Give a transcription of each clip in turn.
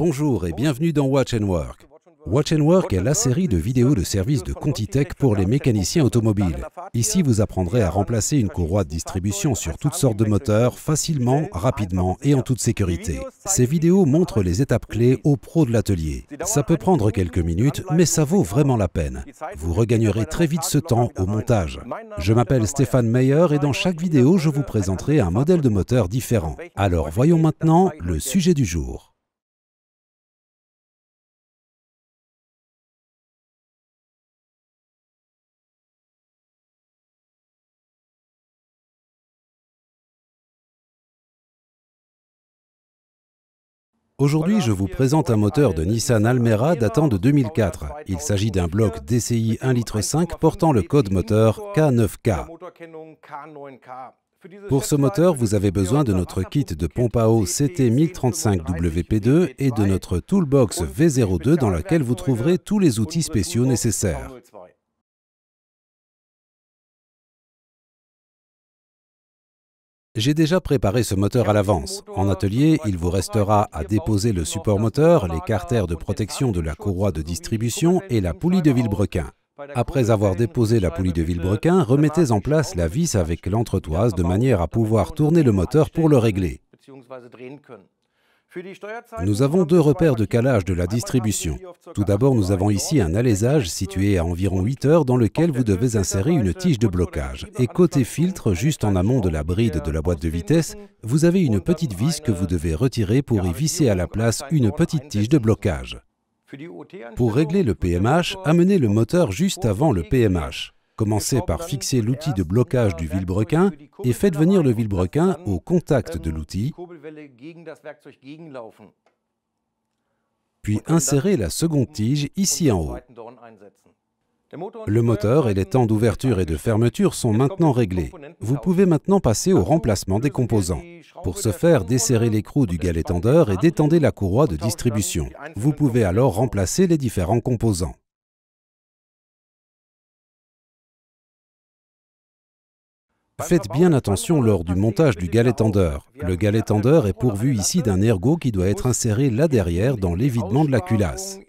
Bonjour et bienvenue dans Watch & Work. Watch & Work est la série de vidéos de services de Contitech pour les mécaniciens automobiles. Ici, vous apprendrez à remplacer une courroie de distribution sur toutes sortes de moteurs, facilement, rapidement et en toute sécurité. Ces vidéos montrent les étapes clés aux pros de l'atelier. Ça peut prendre quelques minutes, mais ça vaut vraiment la peine. Vous regagnerez très vite ce temps au montage. Je m'appelle Stéphane Meyer et dans chaque vidéo, je vous présenterai un modèle de moteur différent. Alors voyons maintenant le sujet du jour. Aujourd'hui, je vous présente un moteur de Nissan Almera datant de 2004. Il s'agit d'un bloc DCI 1,5 litre portant le code moteur K9K. Pour ce moteur, vous avez besoin de notre kit de pompe à eau CT1035WP2 et de notre Toolbox V02 dans laquelle vous trouverez tous les outils spéciaux nécessaires. J'ai déjà préparé ce moteur à l'avance. En atelier, il vous restera à déposer le support moteur, les carters de protection de la courroie de distribution et la poulie de vilebrequin. Après avoir déposé la poulie de vilebrequin, remettez en place la vis avec l'entretoise de manière à pouvoir tourner le moteur pour le régler. Nous avons deux repères de calage de la distribution. Tout d'abord, nous avons ici un alésage situé à environ 8 heures dans lequel vous devez insérer une tige de blocage. Et côté filtre, juste en amont de la bride de la boîte de vitesse, vous avez une petite vis que vous devez retirer pour y visser à la place une petite tige de blocage. Pour régler le PMH, amenez le moteur juste avant le PMH. Commencez par fixer l'outil de blocage du vilebrequin et faites venir le vilebrequin au contact de l'outil, puis insérez la seconde tige ici en haut. Le moteur et les temps d'ouverture et de fermeture sont maintenant réglés. Vous pouvez maintenant passer au remplacement des composants. Pour ce faire, desserrez l'écrou du galet tendeur et détendez la courroie de distribution. Vous pouvez alors remplacer les différents composants. Faites bien attention lors du montage du galet tendeur. Le galet tendeur est pourvu ici d'un ergot qui doit être inséré là derrière dans l'évitement de la culasse.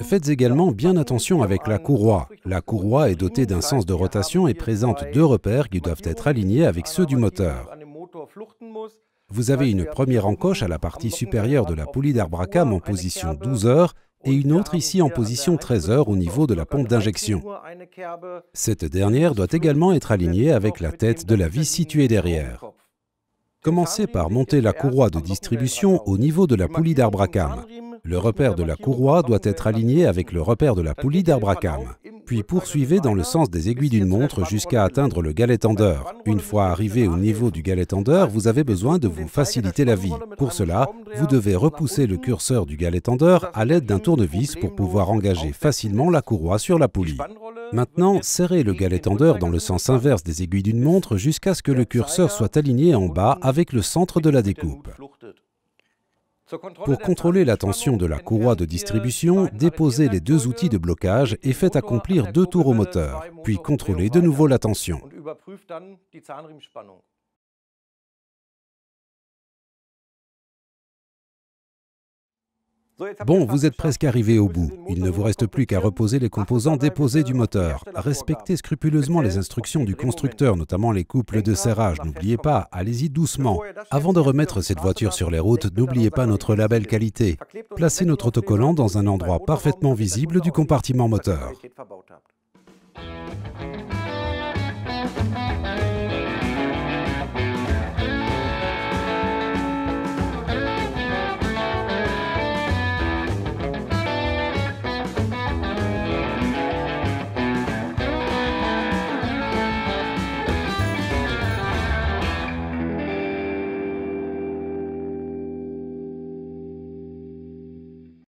Faites également bien attention avec la courroie. La courroie est dotée d'un sens de rotation et présente deux repères qui doivent être alignés avec ceux du moteur. Vous avez une première encoche à la partie supérieure de la poulie d'arbre à cam en position 12 heures et une autre ici en position 13 heures au niveau de la pompe d'injection. Cette dernière doit également être alignée avec la tête de la vis située derrière. Commencez par monter la courroie de distribution au niveau de la poulie d'arbre à cam. Le repère de la courroie doit être aligné avec le repère de la poulie d'arbre à cam. Puis poursuivez dans le sens des aiguilles d'une montre jusqu'à atteindre le galet tendeur. Une fois arrivé au niveau du galet tendeur, vous avez besoin de vous faciliter la vie. Pour cela, vous devez repousser le curseur du galet tendeur à l'aide d'un tournevis pour pouvoir engager facilement la courroie sur la poulie. Maintenant, serrez le galet tendeur dans le sens inverse des aiguilles d'une montre jusqu'à ce que le curseur soit aligné en bas avec le centre de la découpe. Pour contrôler la tension de la courroie de distribution, déposez les deux outils de blocage et faites accomplir 2 tours au moteur, puis contrôlez de nouveau la tension. Bon, vous êtes presque arrivé au bout. Il ne vous reste plus qu'à reposer les composants déposés du moteur. Respectez scrupuleusement les instructions du constructeur, notamment les couples de serrage. N'oubliez pas, allez-y doucement. Avant de remettre cette voiture sur les routes, n'oubliez pas notre label qualité. Placez notre autocollant dans un endroit parfaitement visible du compartiment moteur.